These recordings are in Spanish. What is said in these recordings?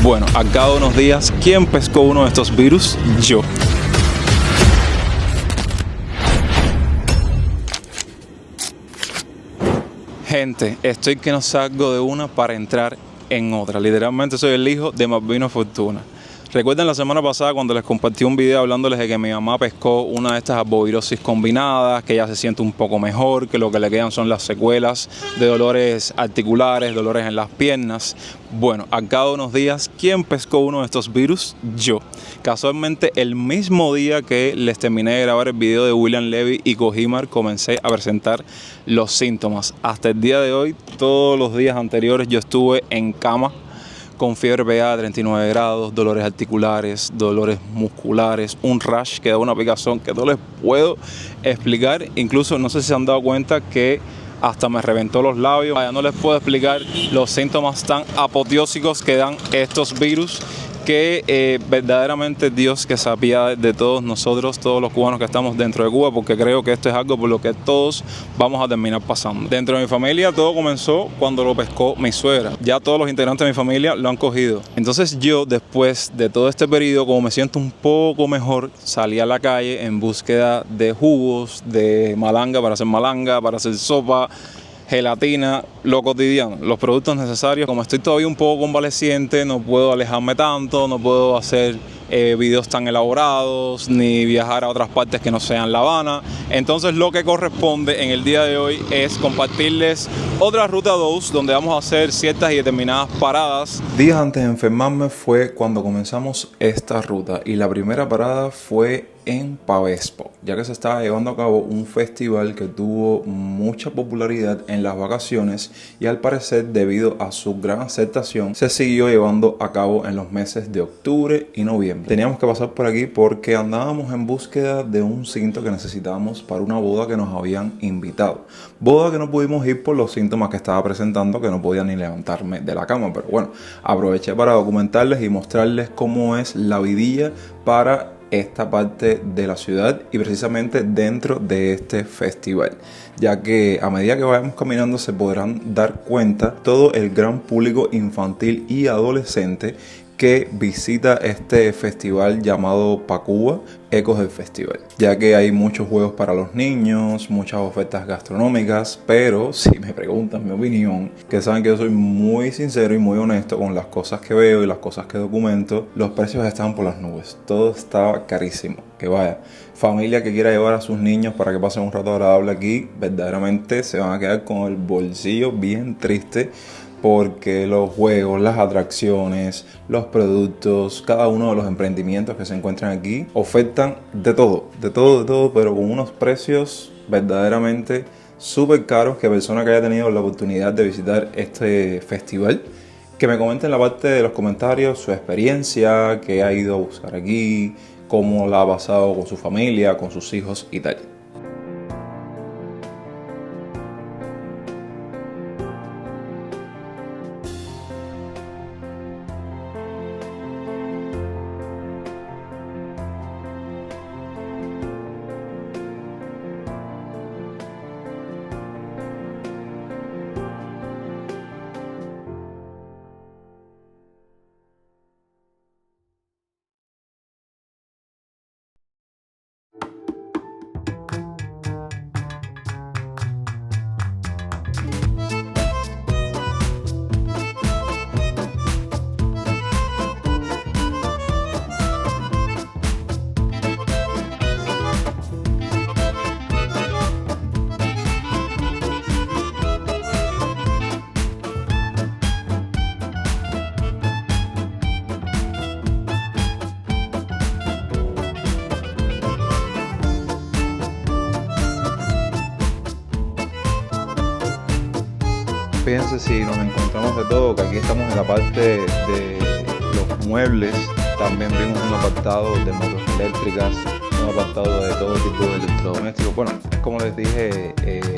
Bueno, a cada unos días, ¿quién pescó uno de estos virus? Yo. Gente, estoy que no salgo de una para entrar en otra. Literalmente soy el hijo de Malvino Fortuna. Recuerden la semana pasada cuando les compartí un video hablándoles de que mi mamá pescó una de estas arbovirosis combinadas, que ella se siente un poco mejor, que lo que le quedan son las secuelas de dolores articulares, dolores en las piernas. Bueno, a cada unos días, ¿quién pescó uno de estos virus? Yo. Casualmente, el mismo día que les terminé de grabar el video de William Levy y Kojimar, comencé a presentar los síntomas. Hasta el día de hoy, todos los días anteriores, yo estuve en cama con fiebre pegada a 39 grados, dolores articulares, dolores musculares, un rash que da una picazón que no les puedo explicar. Incluso no sé si se han dado cuenta que hasta me reventó los labios. Vaya, no les puedo explicar los síntomas tan apoteósicos que dan estos virus, que verdaderamente Dios que se apiade de todos nosotros, todos los cubanos que estamos dentro de Cuba, porque creo que esto es algo por lo que todos vamos a terminar pasando. Dentro de mi familia todo comenzó cuando lo pescó mi suegra. Ya todos los integrantes de mi familia lo han cogido. Entonces yo, después de todo este periodo, como me siento un poco mejor, salí a la calle en búsqueda de jugos, de malanga para hacer sopa, gelatina, lo cotidiano, los productos necesarios. Como estoy todavía un poco convaleciente, no puedo alejarme tanto, no puedo hacer videos tan elaborados, ni viajar a otras partes que no sean La Habana. Entonces lo que corresponde en el día de hoy es compartirles otra ruta 2, donde vamos a hacer ciertas y determinadas paradas. Días antes de enfermarme fue cuando comenzamos esta ruta, y la primera parada fue en Pavespo, ya que se estaba llevando a cabo un festival que tuvo mucha popularidad en las vacaciones, y al parecer, debido a su gran aceptación, se siguió llevando a cabo en los meses de octubre y noviembre. Teníamos que pasar por aquí porque andábamos en búsqueda de un cinto que necesitábamos para una boda que nos habían invitado. Boda que no pudimos ir por los síntomas que estaba presentando, que no podía ni levantarme de la cama, pero bueno, aproveché para documentarles y mostrarles cómo es la vidilla para esta parte de la ciudad, y precisamente dentro de este festival, ya que a medida que vayamos caminando se podrán dar cuenta todo el gran público infantil y adolescente que visita este festival llamado PACUBA, Ecos del Festival, ya que hay muchos juegos para los niños, muchas ofertas gastronómicas, pero si me preguntan mi opinión, que saben que yo soy muy sincero y muy honesto con las cosas que veo y las cosas que documento, los precios estaban por las nubes, todo estaba carísimo. Que vaya, familia que quiera llevar a sus niños para que pasen un rato agradable aquí, verdaderamente se van a quedar con el bolsillo bien triste, porque los juegos, las atracciones, los productos, cada uno de los emprendimientos que se encuentran aquí ofertan de todo, pero con unos precios verdaderamente súper caros, que persona que haya tenido la oportunidad de visitar este festival, que me comenten en la parte de los comentarios su experiencia, qué ha ido a buscar aquí, cómo la ha pasado con su familia, con sus hijos y tal. Fíjense si nos encontramos de todo, que aquí estamos en la parte de los muebles. También vimos un apartado de motos eléctricas, un apartado de todo tipo de electrodomésticos. Bueno, es como les dije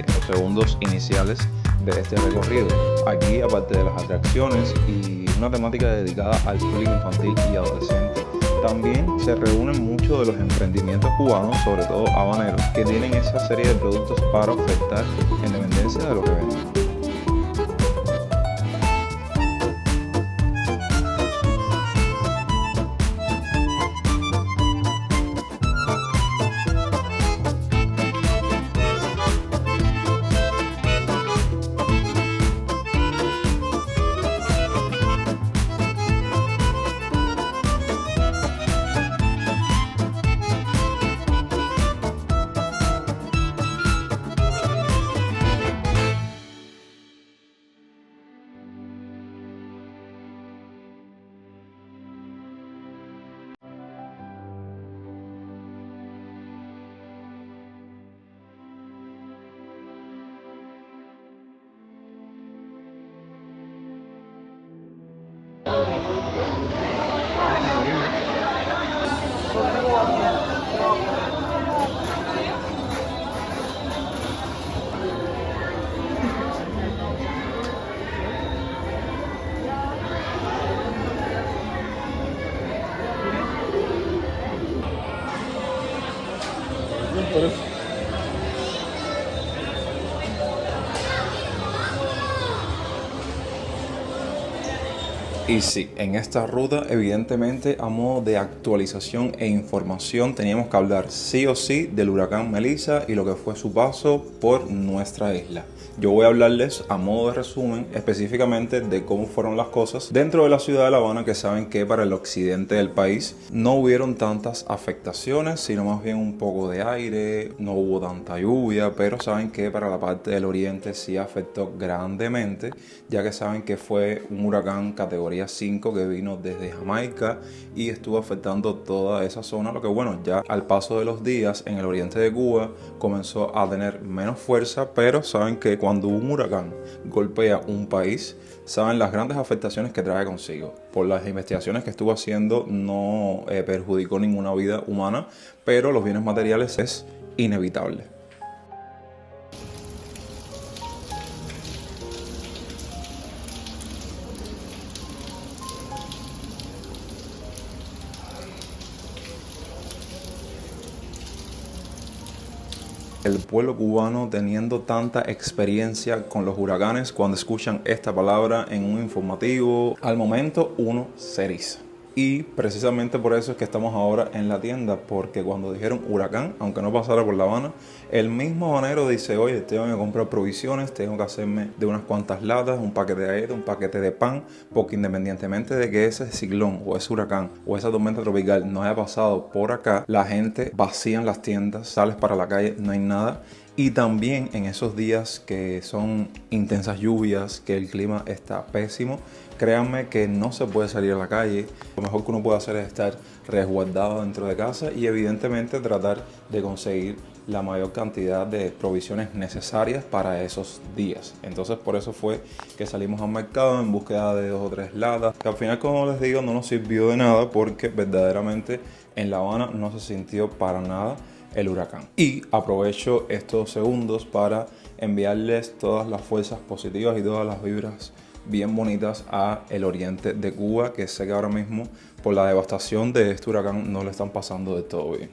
los segundos iniciales de este recorrido. Aquí, aparte de las atracciones y una temática dedicada al público infantil y adolescente, también se reúnen muchos de los emprendimientos cubanos, sobre todo habaneros, que tienen esa serie de productos para ofertar en dependencia de lo que venden. Y sí, en esta ruta, evidentemente, a modo de actualización e información, teníamos que hablar sí o sí del huracán Melissa y lo que fue su paso por nuestra isla. Yo voy a hablarles a modo de resumen específicamente de cómo fueron las cosas dentro de la ciudad de La Habana, que saben que para el occidente del país no hubieron tantas afectaciones, sino más bien un poco de aire, no hubo tanta lluvia, pero saben que para la parte del oriente sí afectó grandemente, ya que saben que fue un huracán categoría 5 que vino desde Jamaica y estuvo afectando toda esa zona, lo que bueno, ya al paso de los días en el oriente de Cuba comenzó a tener menos fuerza, pero saben que cuando un huracán golpea un país, saben las grandes afectaciones que trae consigo. Por las investigaciones que estuvo haciendo no perjudicó ninguna vida humana, pero los bienes materiales es inevitable. El pueblo cubano teniendo tanta experiencia con los huracanes, cuando escuchan esta palabra en un informativo, al momento uno se eriza. Y precisamente por eso es que estamos ahora en la tienda, porque cuando dijeron huracán, aunque no pasara por La Habana, el mismo habanero dice, oye, tengo que comprar provisiones, tengo que hacerme de unas cuantas latas, un paquete de aire, un paquete de pan, porque independientemente de que ese ciclón o ese huracán o esa tormenta tropical no haya pasado por acá, la gente vacían las tiendas, sales para la calle, no hay nada. Y también en esos días que son intensas lluvias, que el clima está pésimo, créanme que no se puede salir a la calle. Lo mejor que uno puede hacer es estar resguardado dentro de casa y evidentemente tratar de conseguir la mayor cantidad de provisiones necesarias para esos días. Entonces por eso fue que salimos al mercado en búsqueda de 2 o 3 latas, que al final, como les digo, no nos sirvió de nada porque verdaderamente en La Habana no se sintió para nada el huracán. Y aprovecho estos segundos para enviarles todas las fuerzas positivas y todas las vibras bien bonitas a el oriente de Cuba, que sé que ahora mismo por la devastación de este huracán no le están pasando de todo bien.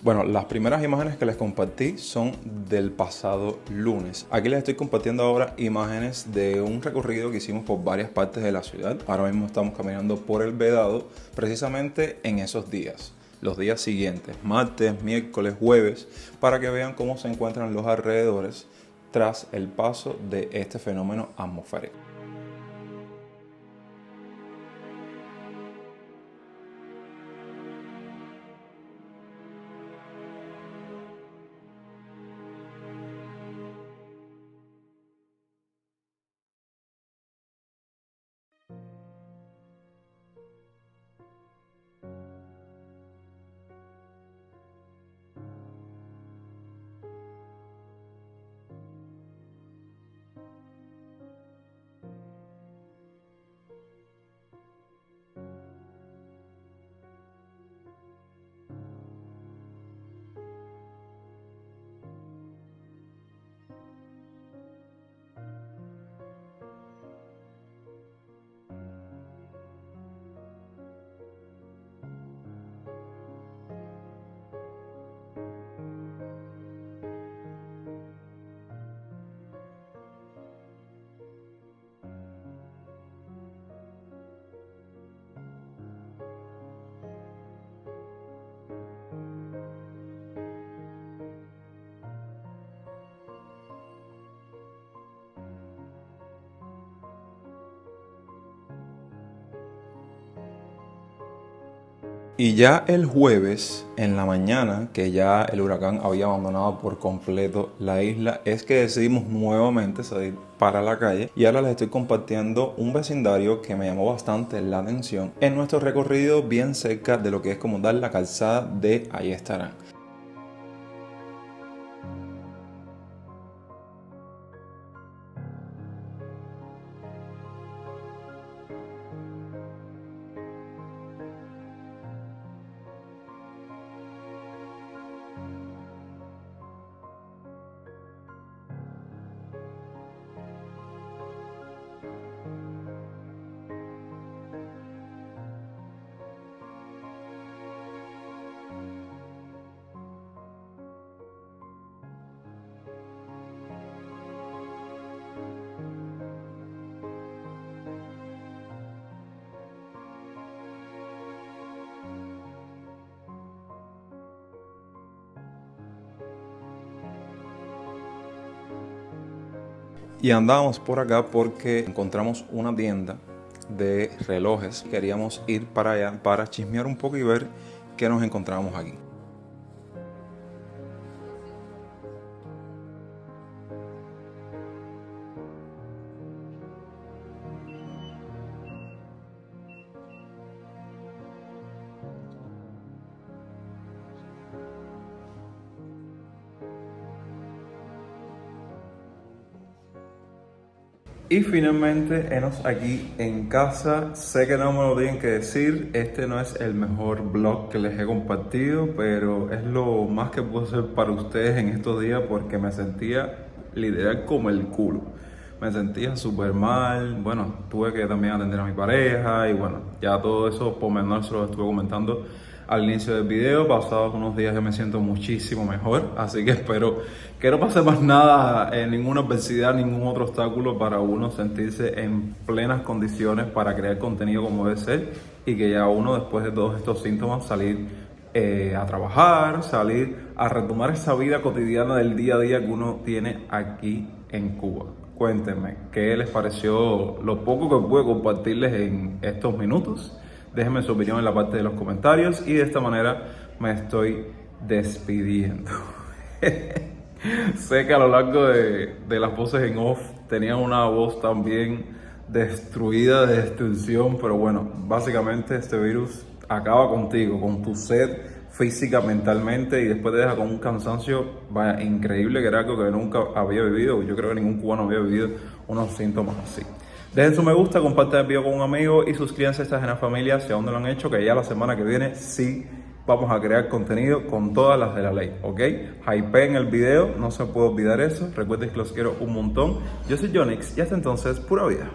Bueno, las primeras imágenes que les compartí son del pasado lunes. Aquí les estoy compartiendo ahora imágenes de un recorrido que hicimos por varias partes de la ciudad. Ahora mismo estamos caminando por el Vedado, precisamente en esos días, los días siguientes, martes, miércoles, jueves, para que vean cómo se encuentran los alrededores tras el paso de este fenómeno atmosférico. Y ya el jueves, en la mañana, que ya el huracán había abandonado por completo la isla, es que decidimos nuevamente salir para la calle. Y ahora les estoy compartiendo un vecindario que me llamó bastante la atención en nuestro recorrido bien cerca de lo que es como dar la calzada de Ahí Estarán. Y andábamos por acá porque encontramos una tienda de relojes. Queríamos ir para allá para chismear un poco y ver qué nos encontrábamos aquí. Y finalmente, enos aquí en casa. Sé que no me lo tienen que decir, este no es el mejor vlog que les he compartido, pero es lo más que puedo hacer para ustedes en estos días porque me sentía literal como el culo. Me sentía súper mal, bueno, tuve que también atender a mi pareja y bueno, ya todo eso por menor se lo estuve comentando al inicio del video. Pasados unos días ya me siento muchísimo mejor, así que espero que no pase más nada, ninguna adversidad, ningún otro obstáculo para uno sentirse en plenas condiciones para crear contenido como debe ser y que ya uno después de todos estos síntomas salir a trabajar, salir a retomar esa vida cotidiana del día a día que uno tiene aquí en Cuba. Cuéntenme, ¿qué les pareció lo poco que pude compartirles en estos minutos? Déjenme su opinión en la parte de los comentarios y de esta manera me estoy despidiendo. Sé que a lo largo de las voces en off tenían una voz también destruida, de destrucción, pero bueno, básicamente este virus acaba contigo, con tu ser física, mentalmente y después te deja con un cansancio, vaya, increíble, que era algo que nunca había vivido. Yo creo que ningún cubano había vivido unos síntomas así. Dejen su me gusta, compartan el video con un amigo y suscríbanse a esta Gena Familia si aún no lo han hecho, que ya la semana que viene sí vamos a crear contenido con todas las de la ley, ¿ok? Hypeen el video, no se puede olvidar eso. Recuerden que los quiero un montón. Yo soy Jonix y hasta entonces, pura vida.